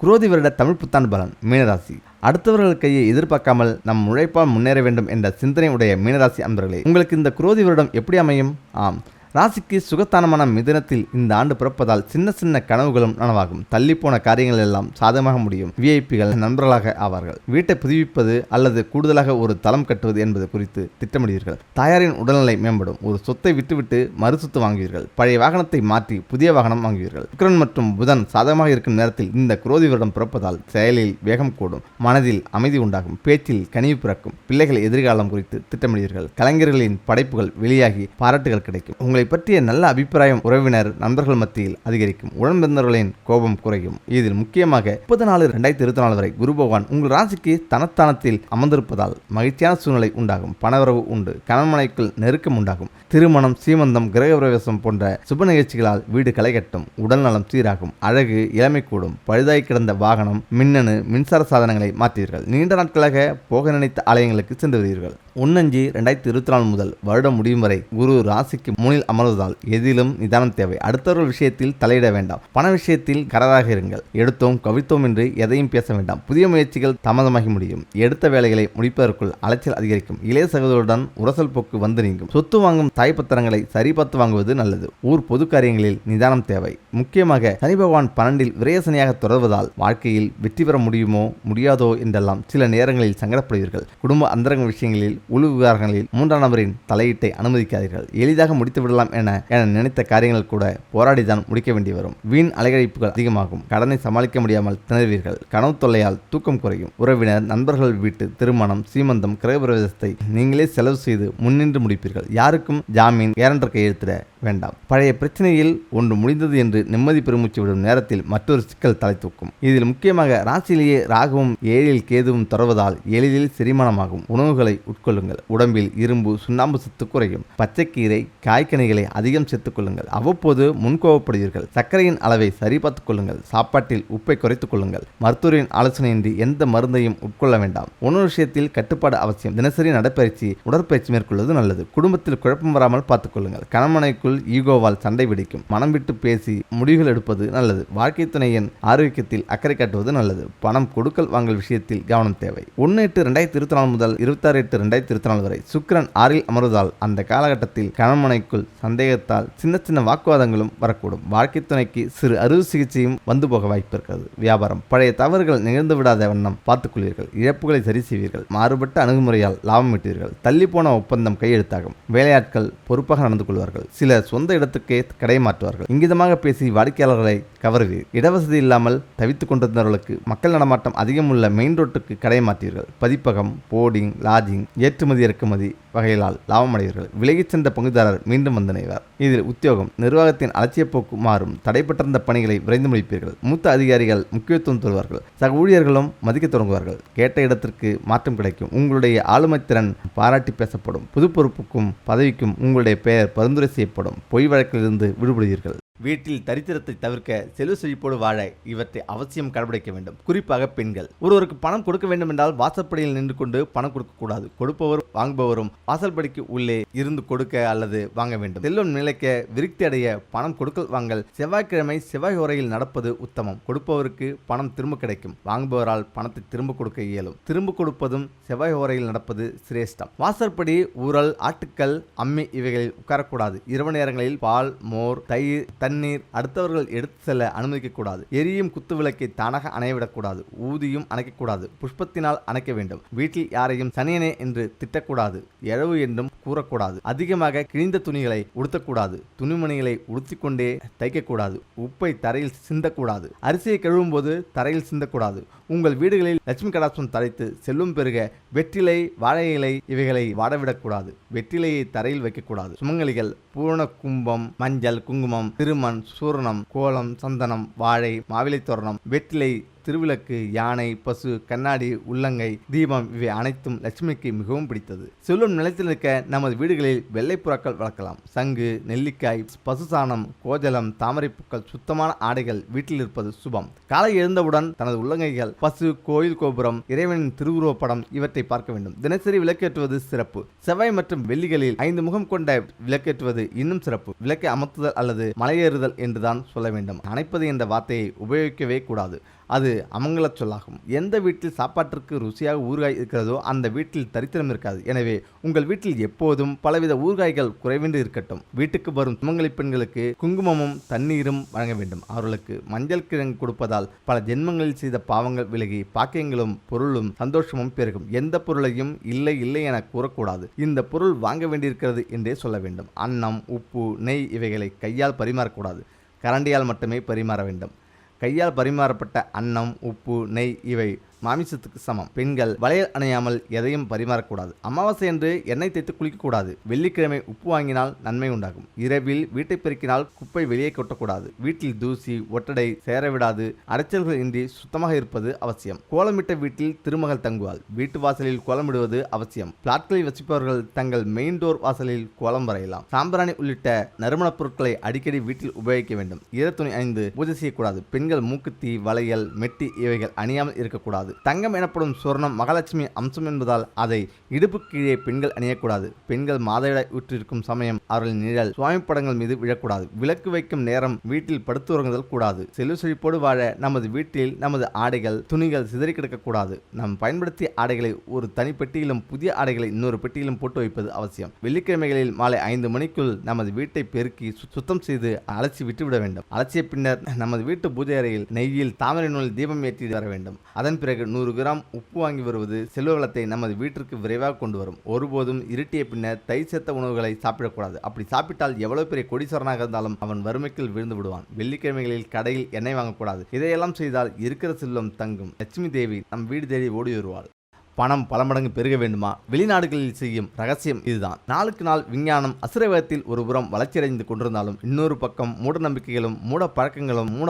குரோதி வருட தமிழ் புத்தாண்டு பலன். மீனராசி. அடுத்தவர்கள் கையை எதிர்பார்க்காமல் நம் உழைப்பால் முன்னேற வேண்டும் என்ற சிந்தனை உடைய மீனராசி அன்பர்களே, உங்களுக்கு இந்த குரோதி வருடம் எப்படி அமையும்? ஆம், ராசிக்கு சுகத்தானமான மிதனத்தில் இந்த ஆண்டு பிறப்பதால் சின்ன சின்ன கனவுகளும் நனவாகும். தள்ளிப்போன காரியங்கள் எல்லாம் சாதகமாக முடியும். விஐபிகள் நண்பர்களாக ஆவார்கள். வீட்டை புதுப்பிப்பது அல்லது கூடுதலாக ஒரு தளம் கட்டுவது என்பது குறித்து திட்டமிடுவீர்கள். தாயாரின் உடல்நிலை மேம்படும். ஒரு சொத்தை விட்டுவிட்டு மறு சொத்து வாங்குவீர்கள். பழைய வாகனத்தை மாற்றி புதிய வாகனம் வாங்குவீர்கள். சுக்கிரன் மற்றும் புதன் சாதகமாக இருக்கும் நேரத்தில் இந்த குரோதி வருடம் பிறப்பதால் செயலில் வேகம் கூடும். மனதில் அமைதி உண்டாகும். பேச்சில் கனிவு பிறக்கும். பிள்ளைகள் எதிர்காலம் குறித்து திட்டமிடுவீர்கள். கலைஞர்களின் படைப்புகள் வெளியாகி பாராட்டுகள் கிடைக்கும். உங்களை பற்றிய நல்ல அபிப்பிராயம் உறவினர் நண்பர்கள் மத்தியில் அதிகரிக்கும். உடன்பிறந்தவர்களின் கோபம் குறையும். இதில் முக்கியமாக 34/2024 வரை குரு பகவான் உங்கள் ராசிக்கு தனஸ்தானத்தில் அமர்ந்திருப்பதால் மகிழ்ச்சியான சூழ்நிலை உண்டாகும். பணவரவு உண்டு. கணவனைக்குள் நெருக்கம் உண்டாகும். திருமணம், சீமந்தம், கிரக பிரவேசம் போன்ற சுப நிகழ்ச்சிகளால் வீடு களை கட்டும். உடல் நலம் சீராகும். அழகு இளமை கூடும். பழுதாய் கிடந்த வாகனம், மின்னணு, மின்சார சாதனங்களை மாற்றுவீர்கள். நீண்ட நாட்களாக போக நினைத்த ஆலயங்களுக்கு சென்று வருவீர்கள். 1/5/2024 முதல் வருடம் முடியும் வரை குரு ராசிக்கு 3 அமர்வதால் எதிலும் நிதானம் தேவை. அடுத்தவர்கள் விஷயத்தில் தலையிட வேண்டாம். பண விஷயத்தில் கராராக இருங்கள். எடுத்தோம் கவிழ்த்தோம் என்று எதையும் பேச வேண்டாம். புதிய முயற்சிகள் தாமதமாகி முடியும். எடுத்த வேலைகளை முடிப்பதற்குள் அலைச்சல் அதிகரிக்கும். இளைய சகோதரருடன் உரசல் போக்கு வந்து நீங்கும். சொத்து வாங்கும் தாய்ப்பத்திரங்களை சரிபார்த்து வாங்குவது நல்லது. ஊர் பொது காரியங்களில் நிதானம் தேவை. முக்கியமாக சனி பகவான் 12இல் விரயசனியாக தொடர்வதால் வாழ்க்கையில் வெற்றி பெற முடியுமோ முடியாதோ என்றெல்லாம் சில நேரங்களில் சங்கடப்படுவீர்கள். குடும்ப அந்தரங்க விஷயங்களில் உள் விவகாரங்களில் 3ஆம் நபரின் தலையீட்டை அனுமதிக்காதீர்கள். எளிதாக முடித்து விடலாம் என நினைத்த காரியங்கள் கூட போராடிதான் முடிக்க வேண்டி வரும். வீண் அலைகழிப்புகள் அதிகமாகும். கடனை சமாளிக்க முடியாமல் திணறுவீர்கள். கனவு தொல்லையால் தூக்கம் குறையும். உறவினர் நண்பர்கள் வீட்டு திருமணம், சீமந்தம், கிரகப்பிரவேசத்தை நீங்களே செலவு செய்து முன்னின்று முடிப்பீர்கள். யாருக்கும் ஜாமீன், கேரண்டர் கையெழுத்திட வேண்டாம். பழைய பிரச்சனையில் ஒன்று முடிந்தது என்று நிம்மதி பெருமூச்சு விடும் நேரத்தில் மற்றொரு சிக்கல் தலை தூக்கும். இதில் முக்கியமாக ராசியிலேயே ராகுவும் 7இல் கேதுவும் தொடர்வதால் எளிதில் செரிமானமாகும். உணவுகளை உட்கொள்ளுங்கள். உடம்பில் இரும்பு, சுண்ணாம்பு சத்து குறையும். பச்சைக்கீரை, காய்கனிகளை அதிகம் சேர்த்துக் கொள்ளுங்கள். அவ்வப்போது முன்கோவப்படுவீர்கள். சர்க்கரையின் அளவை சரிபார்த்துக் கொள்ளுங்கள். சாப்பாட்டில் உப்பை குறைத்துக் கொள்ளுங்கள். மருத்துவரின் ஆலோசனையின்றி எந்த மருந்தையும் உட்கொள்ள வேண்டாம். உணவு விஷயத்தில் கட்டுப்பாடு அவசியம். தினசரி நடைப்பயிற்சி, உடற்பயிற்சி மேற்கொள்வது நல்லது. குடும்பத்தில் குழப்பம் வராமல் பார்த்துக் கொள்ளுங்கள். கணவனைக்குள் ஈகோவால் சண்டை பிடிக்கும். மனம் விட்டு பேசி முடிவுகள் எடுப்பது நல்லது. வாழ்க்கை துணையின் ஆரோக்கியத்தில் அக்கறை காட்டுவது நல்லது. பணம் கொடுக்கல் வாங்கல் விஷயத்தில் கவனம் தேவை. 1/8/2024 முதல் 26/8/2024 வரை சுக்கிரன் 6இல் அமர்வதால் அந்த காலகட்டத்தில் கணவனைக்குள் சந்தேகத்தால் சின்ன சின்ன வாக்குவாதங்களும் வரக்கூடும். வாழ்க்கை துணைக்கு சிறு அறுவை சிகிச்சையும் வந்து போக வாய்ப்பு இருக்கிறது. வியாபாரம், பழைய தவறுகள் நிகழ்ந்து விடாத வண்ணம் பார்த்துக் கொள்வீர்கள். இழப்புகளை சரி செய்வீர்கள். மாறுபட்ட அணுகுமுறையால் லாபம் ஈட்டுவீர்கள். தள்ளிப்போன ஒப்பந்தம் கையெழுத்தாகும். வேலையாட்கள் பொறுப்பாக நடந்து கொள்வார்கள். சில சொந்த இடத்துக்கே கடை மாற்றுவார்கள். இங்கிதமாக பேசி வாடிக்கையாளர்களை கவருவீர். இடவசதி இல்லாமல் தவித்துக் கொண்டிருந்தவர்களுக்கு மக்கள் நடமாட்டம் அதிகம் உள்ள மெயின் ரோட்டுக்கு கடை மாற்றீர்கள். பதிப்பகம், போர்டிங், லாட்ஜிங், ஏற்றுமதி இறக்குமதி வகைகளால் லாபம் அடைவீர்கள். விலகிச் சென்ற பங்குதாரர் மீண்டும் வந்தனைவார். இதில் உத்தியோகம், நிர்வாகத்தின் அலட்சிய போக்கு மாறும். தடைப்பட்டிருந்த பணிகளை விரைந்து முடிப்பீர்கள். மூத்த அதிகாரிகள் முக்கியத்துவம் தருவார்கள். சக ஊழியர்களும் மதிக்க தொடங்குவார்கள். கேட்ட இடத்திற்கு மாற்றம் கிடைக்கும். உங்களுடைய ஆளுமை திறன் பாராட்டி பேசப்படும். புது பொறுப்புக்கும் பதவிக்கும் உங்களுடைய பெயர் பரிந்துரை செய்யப்படும். பொய் வழக்கிலிருந்து விடுபடுவீர்கள். வீட்டில் தரித்திரத்தை தவிர்க்க செல்வ செழிப்போடு வாழ இவற்றை அவசியம் கடைபிடிக்க வேண்டும். குறிப்பாக பெண்கள். ஒருவருக்கு பணம் கொடுக்க வேண்டும் என்றால் வாசற்படியில் நின்று கொண்டு பணம் கொடுக்கக்கூடாது. கொடுப்பவரும் வாங்குபவரும் வாசல்படிக்கு உள்ளே இருந்து கொடுக்க அல்லது வாங்க வேண்டும். செல்வம் நிலைக்க, விருத்தி அடைய பணம் கொடுக்கல் வாங்கல் செவ்வாய்க்கிழமை செவ்வாய் ஓரையில் நடப்பது உத்தமம். கொடுப்பவருக்கு பணம் திரும்ப கிடைக்கும். வாங்குபவரால் பணத்தை திரும்ப கொடுக்க இயலும். திரும்ப கொடுப்பதும் செவ்வாய் ஓரையில் நடப்பது சிரேஷ்டம். வாசற்படி, ஊரல், ஆட்டுக்கள், அம்மி இவைகளில் உட்காரக்கூடாது. இரவு நேரங்களில் பால், மோர், தயிர், தண்ணீர் அடுத்தவர்கள் எடுத்து செல்ல அனுமதிக்கக்கூடாது. எரியும் குத்து விளக்கை தானாக அணையவிடக்கூடாது. ஊதியும் அணைக்கக்கூடாது. புஷ்பத்தினால் அணைக்க வேண்டும். வீட்டில் யாரையும் சனியனே என்று திட்டக்கூடாது. எழவு என்றும் கூறக்கூடாது. அதிகமாக கிழிந்த துணிகளை உடுத்தக்கூடாது. துணிமணிகளை உடுத்திக்கொண்டே தைக்கக்கூடாது. உப்பை தரையில் சிந்தக்கூடாது. அரிசியை கழுவும் போது தரையில் சிந்தக்கூடாது. உங்கள் வீடுகளில் லட்சுமி கடாட்சம் தழைத்து செல்வம் பெருக வெற்றிலை, வாழை இலை இவைகளை வாடவிடக்கூடாது. வெற்றிலையை தரையில் வைக்கக்கூடாது. சுமங்கலிகள் பூரண கும்பம், மஞ்சள், குங்குமம், திருமண், சூரணம், கோலம், சந்தனம், வாழை, மாவிலை தோரணம், வெற்றிலை, திருவிளக்கு, யானை, பசு, கண்ணாடி, உள்ளங்கை, தீபம் இவை அனைத்தும் லட்சுமிக்கு மிகவும் பிடித்தது. செல்வம் நிலைத்து நிற்க நமது வீடுகளில் வெள்ளைப்புறாக்கள் வளர்க்கலாம். சங்கு, நெல்லிக்காய், பசுசாணம், கோஜலம், தாமரைப்பூக்கள், சுத்தமான ஆடைகள் வீட்டில் இருப்பது சுபம். காலை எழுந்தவுடன் தனது உள்ளங்கைகள், பசு, கோயில் கோபுரம், இறைவனின் திருவுருவப் படம் இவற்றை பார்க்க வேண்டும். தினசரி விளக்கேற்றுவது சிறப்பு. செவ்வாய் மற்றும் வெள்ளிகளில் 5 முகம் கொண்ட விளக்கேற்றுவது இன்னும் சிறப்பு. விளக்கை அமர்த்துதல் அல்லது மலையேறுதல் என்றுதான் சொல்ல வேண்டும். அணைப்பது என்ற வார்த்தையை உபயோகிக்கவே கூடாது. அது அமங்கல சொல்லாகும். எந்த வீட்டில் சாப்பாட்டிற்கு ருசியாக ஊறுகாய் இருக்கிறதோ அந்த வீட்டில் தரித்திரம் இருக்காது. எனவே உங்கள் வீட்டில் எப்போதும் பலவித ஊறுகாய்கள் குறைவின்றி இருக்கட்டும். வீட்டுக்கு வரும் சுமங்கலி பெண்களுக்கு குங்குமமும் தண்ணீரும் வழங்க வேண்டும். அவர்களுக்கு மஞ்சள் கிழங்கு கொடுப்பதால் பல ஜென்மங்களில் செய்த பாவங்கள் விலகி பாக்கியங்களும் பொருளும் சந்தோஷமும் பெருகும். எந்த பொருளையும் இல்லை இல்லை என கூறக்கூடாது. இந்த பொருள் வாங்க வேண்டியிருக்கிறது என்றே சொல்ல வேண்டும். அன்னம், உப்பு, நெய் இவைகளை கையால் பரிமாறக்கூடாது. கரண்டியால் மட்டுமே பரிமாற வேண்டும். கையால் பரிமாறப்பட்ட அன்னம், உப்பு, நெய் இவை மாமிசத்துக்கு சமம். பெண்கள் வளையல் அணையாமல் எதையும் பரிமாறக்கூடாது. அமாவாசை என்று எண்ணெய் தேய்த்து குளிக்கக்கூடாது. வெள்ளிக்கிழமை உப்பு வாங்கினால் நன்மை உண்டாகும். இரவில் வீட்டை பெருக்கினால் குப்பை வெளியே கொட்டக்கூடாது. வீட்டில் தூசி, ஒட்டடை சேரவிடாது. அடைச்சல்கள் இன்றி சுத்தமாக இருப்பது அவசியம். கோலமிட்ட வீட்டில் திருமகள் தங்குவாள். வீட்டு வாசலில் கோலமிடுவது அவசியம். பிளாட்களில் வசிப்பவர்கள் தங்கள் மெயின் டோர் வாசலில் கோலம் வரையலாம். சாம்பிராணி உள்ளிட்ட நறுமணப் பொருட்களை அடிக்கடி வீட்டில் உபயோகிக்க வேண்டும். ஈரத்துணி அணிந்து பூஜை செய்யக்கூடாது. பெண்கள் மூக்குத்தி, வளையல், மெட்டி இவைகள் அணியாமல் இருக்கக்கூடாது. தங்கம் எனப்படும் சொர்ணம் மகாலட்சுமி அம்சம் என்பதால் அதை இடுப்பு கீழே பெண்கள் அணியக்கூடாது. பெண்கள் மாதவிடாய் உற்றிருக்கும் சமயம் அவர்களின் நிழல் சுவாமி படங்கள் மீது விழக்கூடாது. விளக்கு வைக்கும் நேரம் வீட்டில் படுத்து உறங்குதல் கூடாது. செல்வ செழிப்போடு வாழ நமது வீட்டில் நமது ஆடைகள், துணிகள் சிதறி கிடக்கக்கூடாது. நாம் பயன்படுத்திய ஆடைகளை ஒரு தனி பெட்டியிலும் புதிய ஆடைகளை இன்னொரு பெட்டியிலும் போட்டு வைப்பது அவசியம். வெள்ளிக்கிழமைகளில் மாலை 5 மணிக்குள் நமது வீட்டை பெருக்கி சுத்தம் செய்து அலசி விட்டுவிட வேண்டும். அலசிய பின்னர் நமது வீட்டு பூஜை அறையில் நெய்யில் தாமரை நூல் தீபம் ஏற்றி வர வேண்டும். அதன் பிறகு 100 கிராம் உப்பு வாங்கி வருவது செல்வ வளத்தை நமது வீட்டிற்கு விரைவாக கொண்டு வரும். ஒருபோதும் இருட்டிய பின்னர் தயிர் சேர்த்த உணவுகளை சாப்பிடக்கூடாது. அப்படி சாப்பிட்டால் எவ்வளவு பெரிய கோடீஸ்வரனாக இருந்தாலும் அவன் வறுமைக்குள் விழுந்து விடுவான். வெள்ளிக்கிழமைகளில் கடையில் எண்ணெய் வாங்கக்கூடாது. இதையெல்லாம் செய்தால் இருக்கிற செல்வம் தங்கும். லட்சுமி தேவி நம் வீடு தேடி ஓடி வருவாள். பணம் பல மடங்கு பெருக வேண்டுமா? வெளிநாடுகளில் செய்யும் ரகசியம் இதுதான். நாளுக்கு நாள் விஞ்ஞானம் அசுரவேகத்தில் ஒருபுறம் வளர்ச்சியடைந்து கொண்டிருந்தாலும் இன்னொரு பக்கம் மூட நம்பிக்கைகளும் மூட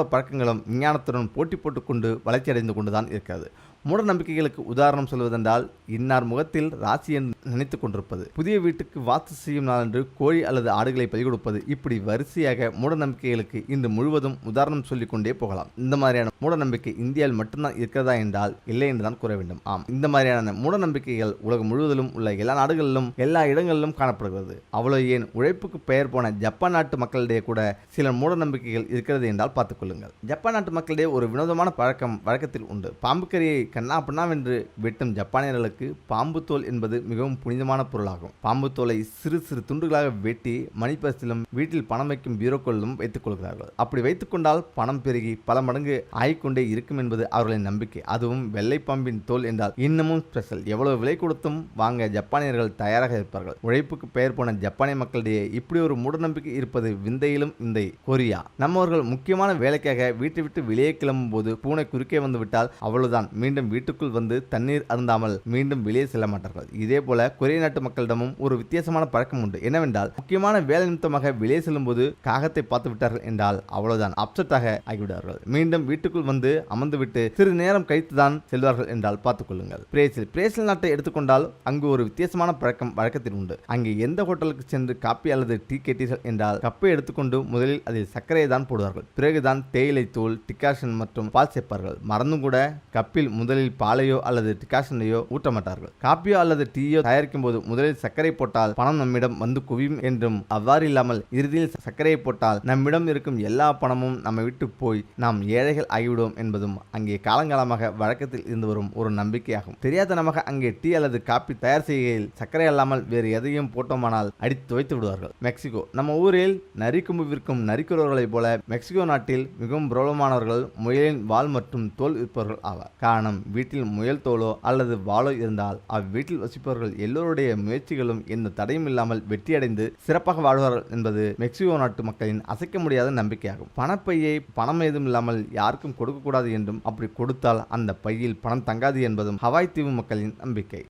பழக்கங்களும் விஞ்ஞானத்துடன் போட்டி போட்டுக்கொண்டு வளர்ச்சியடைந்து கொண்டுதான் இருக்கிறது. மூட நம்பிக்கைகளுக்கு உதாரணம் சொல்வதென்றால் இன்னார் முகத்தில் ராசி என்று நினைத்து கொண்டிருப்பது, புதிய வீட்டுக்கு வாஸ்து செய்யும் நாள் என்று கோழி அல்லது ஆடுகளை பலி கொடுப்பது, இப்படி வரிசையாக மூட நம்பிக்கைகளுக்கு இன்று முழுவதும் உதாரணம் சொல்லிக் கொண்டே போகலாம். இந்த மாதிரியான மூட நம்பிக்கை இந்தியாவில் மட்டும்தான் இருக்கிறதா என்றால் இல்லை என்றுதான் கூற வேண்டும். ஆம், இந்த மாதிரியான மூட நம்பிக்கைகள் உலகம் முழுவதிலும் உள்ள எல்லா நாடுகளிலும் எல்லா இடங்களிலும் காணப்படுகிறது. அவ்வளவு ஏன் உழைப்புக்கு பெயர் போன ஜப்பான் நாட்டு மக்களிடையே கூட சில மூட நம்பிக்கைகள் இருக்கிறது என்றால் பார்த்துக் கொள்ளுங்கள். ஜப்பான் நாட்டு மக்களிடையே ஒரு வினோதமான வழக்கத்தில் உண்டு. பாம்பு கறியை கண்ணா பின்னாவென்று வெட்டும் ஜப்பானியர்களுக்கு பாம்பு தோல் என்பது மிகவும் புனிதமான பொருளாகும். பாம்பு தோலை சிறு சிறு துண்டுகளாக வெட்டி மணிப்பரிசிலும் வீட்டில் பணம் வைக்கும் பீரோக்களிலும் வைத்துக் கொள்கிறார்கள். அப்படி வைத்துக் கொண்டால் பணம் பெருகி பல மடங்கு ஆகிக்கொண்டே இருக்கும் என்பது அவர்களின் நம்பிக்கை. அதுவும் வெள்ளை பாம்பின் தோல் என்றால் இன்னமும் ஸ்பெஷல். எவ்வளவு விலை கொடுத்தும் வாங்க ஜப்பானியர்கள் தயாராக இருப்பார்கள். உழைப்புக்கு பெயர் போன ஜப்பானிய மக்களிடையே இப்படி ஒரு மூடநம்பிக்கை இருப்பது விந்தையிலும் விந்தை. கொரியா நம்மவர்கள் முக்கியமான வேலைக்காக வீட்டை விட்டு வெளியே கிளம்பும் போது பூனை குறுக்கே வந்து விட்டால் அவ்வளவுதான், மீண்டும் வீட்டுக்குள் வந்து தண்ணீர் அருந்தாமல் மீண்டும் வெளியே செல்ல மாட்டார்கள். இதே போல கொரிய நாட்டு மக்களிடமும் ஒரு வித்தியாசமான பழக்கம் உண்டு. என்னவென்றால் முக்கியமான வேலை நிமித்தமாக வெளியே செல்லும் போது காகத்தை பார்த்து விட்டார்கள் என்றால் அவ்வளவுதான், அப்செட்டாக ஆகிவிடார்கள். மீண்டும் வீட்டுக்குள் வந்து அமர்ந்துவிட்டு சிறிது நேரம் கழித்துதான் செல்வார்கள் என்றால் பார்த்துக் கொள்ளுங்கள். பிரேசில் நாட்டை எடுத்துக்கொண்டால் அங்கு ஒரு வித்தியாசமான பழக்கம் வழக்கத்தில் உண்டு. அங்கே எந்த ஹோட்டலுக்கு சென்று காப்பி அல்லது டீ கேட்டீர்கள் என்றால் கப்பை எடுத்துக்கொண்டு முதலில் அதில் சர்க்கரையை தான் போடுவார்கள். பிறகுதான் தேயிலை தூள், டிகாஷன் மற்றும் பால் சேர்ப்பார்கள். மறந்தும் கூட கப்பில் முதலில் பாலையோ அல்லது டிகாஷனையோ ஊற்ற மாட்டார்கள். காப்பியோ அல்லது டீயோ தயாரிக்கும் போது முதலில் சர்க்கரை போட்டால் பணம் நம்மிடம் வந்து குவியும் என்றும், அவ்வாறு இல்லாமல் இறுதியில் சர்க்கரையை போட்டால் நம்மிடம் இருக்கும் எல்லா பணமும் நம்மை விட்டு போய் நாம் ஏழைகள் ஆகிவிடுவோம் என்பதும் அங்கே காலங்காலமாக வழக்கத்தில் இருந்து வரும் ஒரு நம்பிக்கையாகும். தெரியாதனமாக அங்கே டீ அல்லது காப்பி தயார் செய்கையில் சர்க்கரை அல்லாமல் வேறு எதையும் போட்டோமானால் அடித்து துவைத்து விடுவார்கள். மெக்சிகோ நம்ம ஊரில் நரிக்கும்பு விற்கும் நரிக்குறவர்களைப் போல மெக்சிகோ நாட்டில் மிகவும் பிரபலமானவர்கள் முயலின் வால் மற்றும் தோல் விற்பவர்கள் ஆவார். காரணம், வீட்டில் முயல் தோலோ அல்லது வாளோ இருந்தால் அவ்வீட்டில் வசிப்பவர்கள் எல்லோருடைய முயற்சிகளும் எந்த தடையும் இல்லாமல் வெற்றியடைந்து சிறப்பாக வாழ்வார்கள் என்பது மெக்சிகோ நாட்டு மக்களின் அசைக்க முடியாத நம்பிக்கையாகும். பணப்பையை பணம் ஏதும் இல்லாமல் யாருக்கும் கொடுக்கக்கூடாது என்றும், அப்படி கொடுத்தால் அந்த பையில் பணம் தங்காது என்பதும் ஹவாய் தீவு மக்களின் நம்பிக்கை.